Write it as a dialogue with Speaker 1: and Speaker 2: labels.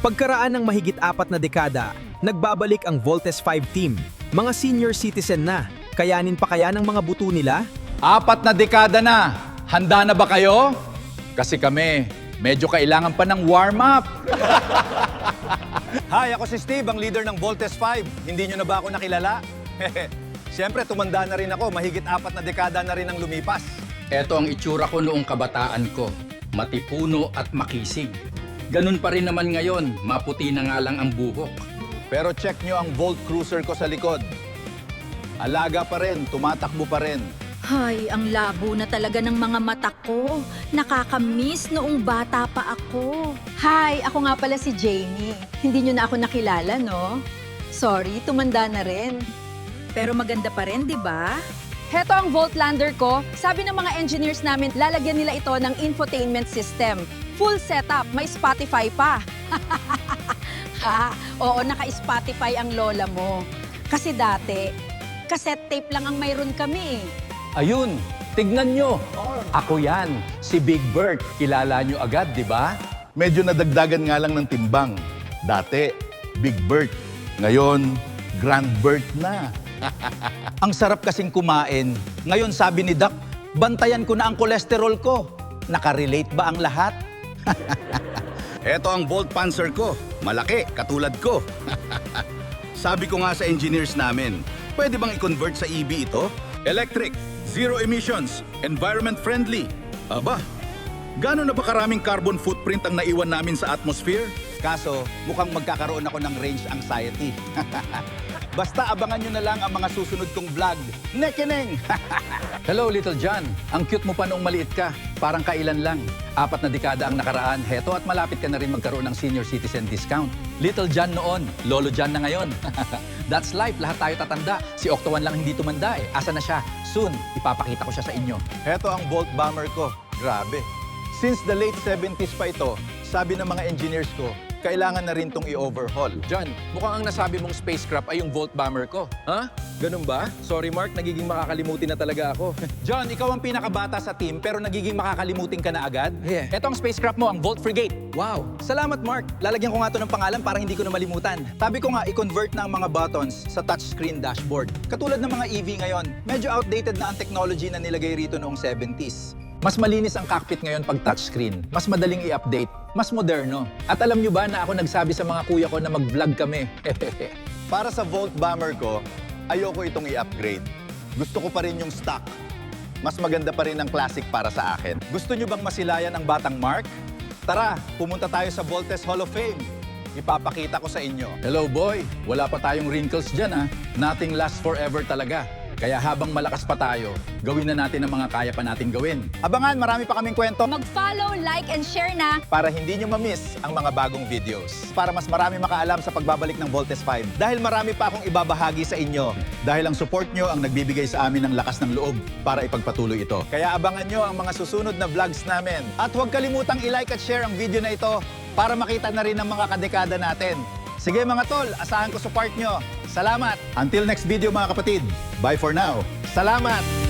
Speaker 1: Pagkaraan ng mahigit 4 na dekada, nagbabalik ang Voltes 5 team. Mga senior citizen na, kayanin pa kaya ng mga buto nila?
Speaker 2: 4 na dekada na. Handa na ba kayo? Kasi kami, medyo kailangan pa ng warm-up.
Speaker 3: Hi, ako si Steve, ang leader ng Voltes 5. Hindi nyo na ba ako nakilala? Siyempre, tumanda na rin ako. Mahigit 4 na dekada na rin ang lumipas.
Speaker 4: Ito ang itsura ko noong kabataan ko. Matipuno at makisig. Ganun pa rin naman ngayon, maputi na nga lang ang buhok.
Speaker 3: Pero check nyo ang Volt Cruiser ko sa likod. Alaga pa rin, tumatakbo pa rin.
Speaker 5: Hay, ang labo na talaga ng mga mata ko. Nakakamiss noong bata pa ako. Hi, ako nga pala si Jamie. Hindi nyo na ako nakilala, no? Sorry, tumanda na rin. Pero maganda pa rin, di ba?
Speaker 6: Heto ang Voltlander ko. Sabi ng mga engineers namin, lalagyan nila ito ng infotainment system. Full setup, may Spotify pa.
Speaker 5: Ha, oo, naka-Spotify ang lola mo. Kasi dati, cassette tape lang ang mayroon kami.
Speaker 2: Ayun, tignan nyo. Ako yan, si Big Bert. Kilala nyo agad, di ba?
Speaker 3: Medyo nadagdagan nga lang ng timbang. Dati, Big Bert. Ngayon, Grand Bert na.
Speaker 2: Ang sarap kasing kumain. Ngayon sabi ni Doc, bantayan ko na ang kolesterol ko. Nakarelate ba ang lahat?
Speaker 7: Ito ang Volt Panzer ko. Malaki, katulad ko. Sabi ko nga sa engineers namin, pwede bang i-convert sa EV ito? Electric, zero emissions, environment friendly. Aba, gano'n na ba karaming carbon footprint ang naiwan namin sa atmosphere?
Speaker 2: Kaso, mukhang magkakaroon ako ng range anxiety. Basta abangan nyo na lang ang mga susunod kong vlog. Nekeneng! Hello, Little John. Ang cute mo pa noong maliit ka. Parang kailan lang. 4 na dekada ang nakaraan. Heto at malapit ka na rin magkaroon ng senior citizen discount. Little John noon, Lolo John na ngayon. That's life. Lahat tayo tatanda. Si Octawan lang hindi tumanda eh. Asa na siya? Soon, ipapakita ko siya sa inyo.
Speaker 3: Heto ang Volt Bomber ko. Grabe. Since the late 70s pa ito, sabi ng mga engineers ko, kailangan na rin tong i-overhaul.
Speaker 8: John, mukhang ang nasabi mong spacecraft ay yung Volt Bomber ko. Ha? Ganun ba? Sorry Mark, nagiging makakalimutin na talaga ako.
Speaker 2: John, ikaw ang pinakabata sa team pero nagiging makakalimutin ka na agad?
Speaker 8: Yeah.
Speaker 2: Ito ang spacecraft mo, ang Volt Frigate.
Speaker 8: Wow!
Speaker 2: Salamat, Mark. Lalagyan ko nga to ng pangalan para hindi ko na malimutan. Sabi ko nga, i-convert na ang mga buttons sa touchscreen dashboard. Katulad ng mga EV ngayon, medyo outdated na ang technology na nilagay rito noong 70s. Mas malinis ang cockpit ngayon pag touchscreen. Mas madaling i-update. Mas moderno. At alam nyo ba na ako nagsabi sa mga kuya ko na mag-vlog kami?
Speaker 3: Para sa Volt Bomber ko, ayoko itong i-upgrade. Gusto ko pa rin yung stock. Mas maganda pa rin ang classic para sa akin. Gusto nyo bang masilayan ang batang Mark? Tara, pumunta tayo sa Voltes Hall of Fame. Ipapakita ko sa inyo.
Speaker 2: Hello boy, wala pa tayong wrinkles dyan ha. Nothing lasts forever talaga. Kaya habang malakas pa tayo, gawin na natin ang mga kaya pa nating gawin.
Speaker 3: Abangan, marami pa kaming kwento
Speaker 6: Mag-follow, like, and share na.
Speaker 3: para hindi nyo ma-miss ang mga bagong videos. Para mas marami makaalam sa pagbabalik ng Voltes 5. Dahil marami pa akong ibabahagi sa inyo. Dahil ang support nyo ang nagbibigay sa amin ng lakas ng loob para ipagpatuloy ito. Kaya abangan nyo ang mga susunod na vlogs namin. At huwag kalimutang i-like at share ang video na ito para makita na rin ng mga kadekada natin. Sige mga tol, asahan ko support nyo. Salamat! Until next video mga kapatid. Bye for now. Salamat!